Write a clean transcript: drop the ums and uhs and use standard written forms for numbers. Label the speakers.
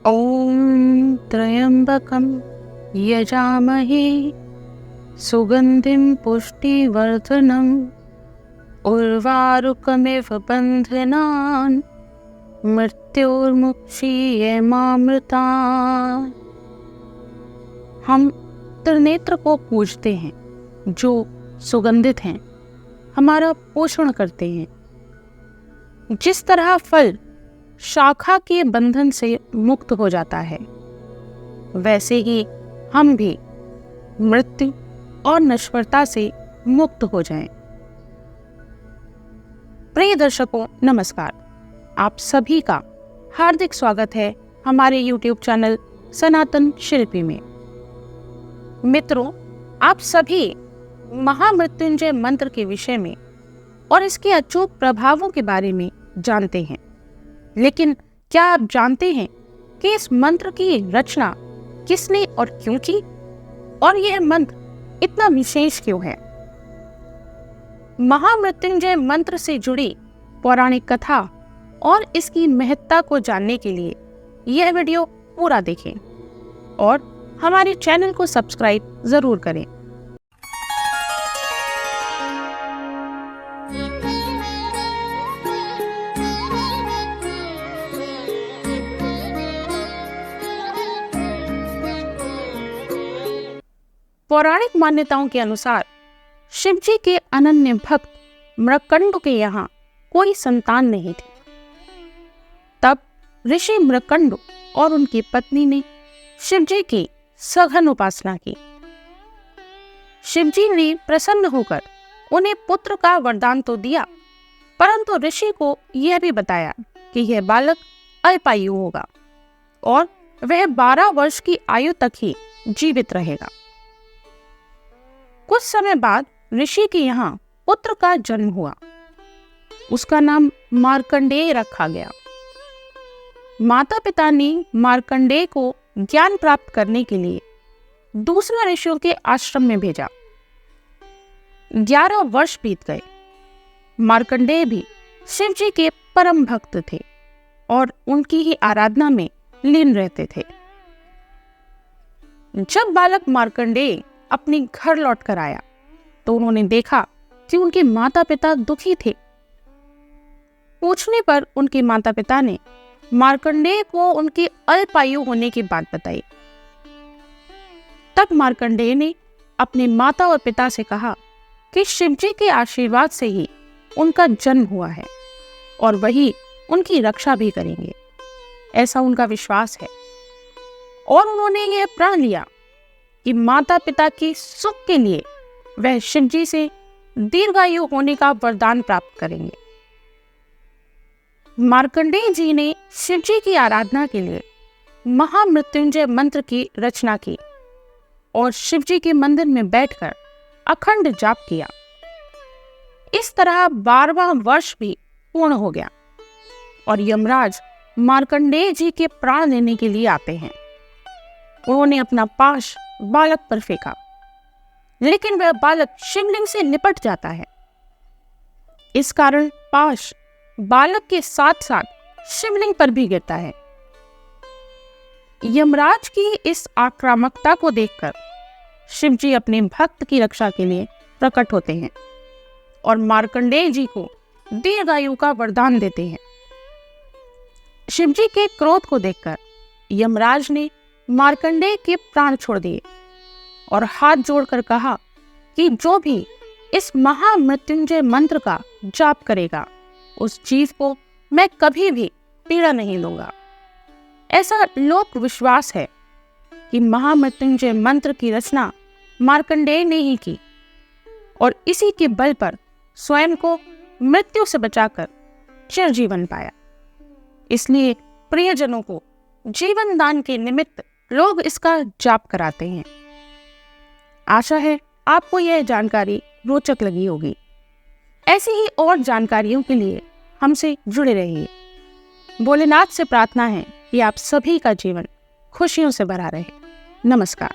Speaker 1: ॐ त्र्यम्बकं यजामहे सुगन्धिं पुष्टिवर्धनम् उर्वारुकमिव बन्धनान् मृत्योर्मुक्षीयमामृतात्। हम त्रिनेत्र को पूजते हैं जो सुगंधित हैं, हमारा पोषण करते हैं। जिस तरह फल शाखा के बंधन से मुक्त हो जाता है, वैसे ही हम भी मृत्यु और नश्वरता से मुक्त हो जाएं। प्रिय दर्शकों, नमस्कार। आप सभी का हार्दिक स्वागत है हमारे YouTube चैनल सनातन शिल्पी में। मित्रों, आप सभी महामृत्युंजय मंत्र के विषय में और इसके अचूक प्रभावों के बारे में जानते हैं, लेकिन क्या आप जानते हैं कि इस मंत्र की रचना किसने और क्यों की, और यह मंत्र इतना विशेष क्यों है? महामृत्युंजय मंत्र से जुड़ी पौराणिक कथा और इसकी महत्ता को जानने के लिए यह वीडियो पूरा देखें और हमारे चैनल को सब्सक्राइब जरूर करें। पौराणिक मान्यताओं के अनुसार शिव जी के अनन्य भक्त मृकंड के यहाँ कोई संतान नहीं थी। तब ऋषि मृकंड और उनकी पत्नी ने शिव जी की सघन उपासना की। शिव जी ने प्रसन्न होकर उन्हें पुत्र का वरदान तो दिया, परंतु ऋषि को यह भी बताया कि यह बालक अल्पायु होगा और वह 12 वर्ष की आयु तक ही जीवित रहेगा। कुछ समय बाद ऋषि के यहाँ पुत्र का जन्म हुआ। उसका नाम मार्कंडेय रखा गया। माता पिता ने मार्कंडेय को ज्ञान प्राप्त करने के लिए दूसरे ऋषियों के आश्रम में भेजा। 11 वर्ष बीत गए। मार्कंडेय भी शिव जी के परम भक्त थे और उनकी ही आराधना में लीन रहते थे। जब बालक मार्कंडेय अपने घर लौट कर आया तो उन्होंने देखा कि उनके माता पिता दुखी थे। पूछने पर उनके माता पिता ने मार्कंडेय को उनके अल्पायु होने की बात बताई। तब मार्कंडेय ने अपने माता और पिता से कहा कि शिव जी के आशीर्वाद से ही उनका जन्म हुआ है और वही उनकी रक्षा भी करेंगे, ऐसा उनका विश्वास है। और उन्होंने यह प्रण लिया कि माता पिता के सुख के लिए वह शिव जी से दीर्घायु होने का वरदान प्राप्त करेंगे। मार्कंडेय जी ने शिव जी की आराधना के लिए महामृत्युंजय मंत्र की रचना की और शिव जी के मंदिर में बैठकर अखंड जाप किया। इस तरह 12वां वर्ष भी पूर्ण हो गया और यमराज मार्कंडेय जी के प्राण लेने के लिए आते हैं। उन्होंने अपना पाश बालक पर फेंका, लेकिन वह बालक शिवलिंग से लिपट जाता है। इस कारण पाश बालक के साथ साथ शिवलिंग पर भी गिरता है। यमराज की इस आक्रामकता को देखकर शिव जी अपने भक्त की रक्षा के लिए प्रकट होते हैं और मार्कंडेय जी को दीर्घायु का वरदान देते हैं। शिव जी के क्रोध को देखकर यमराज ने मार्कंडेय के प्राण छोड़ दिए और हाथ जोड़कर कहा कि जो भी इस महामृत्युंजय मंत्र का जाप करेगा उस जीव को मैं कभी भी पीड़ा नहीं दूंगा। ऐसा लोक विश्वास है कि महामृत्युंजय मंत्र की रचना मार्कंडेय ने ही की और इसी के बल पर स्वयं को मृत्यु से बचाकर चिरजीवन पाया। इसलिए प्रियजनों को जीवन दान के निमित्त लोग इसका जाप कराते हैं। आशा है आपको यह जानकारी रोचक लगी होगी। ऐसी ही और जानकारियों के लिए हमसे जुड़े रहिए। भोलेनाथ से प्रार्थना है कि आप सभी का जीवन खुशियों से भरा रहे। नमस्कार।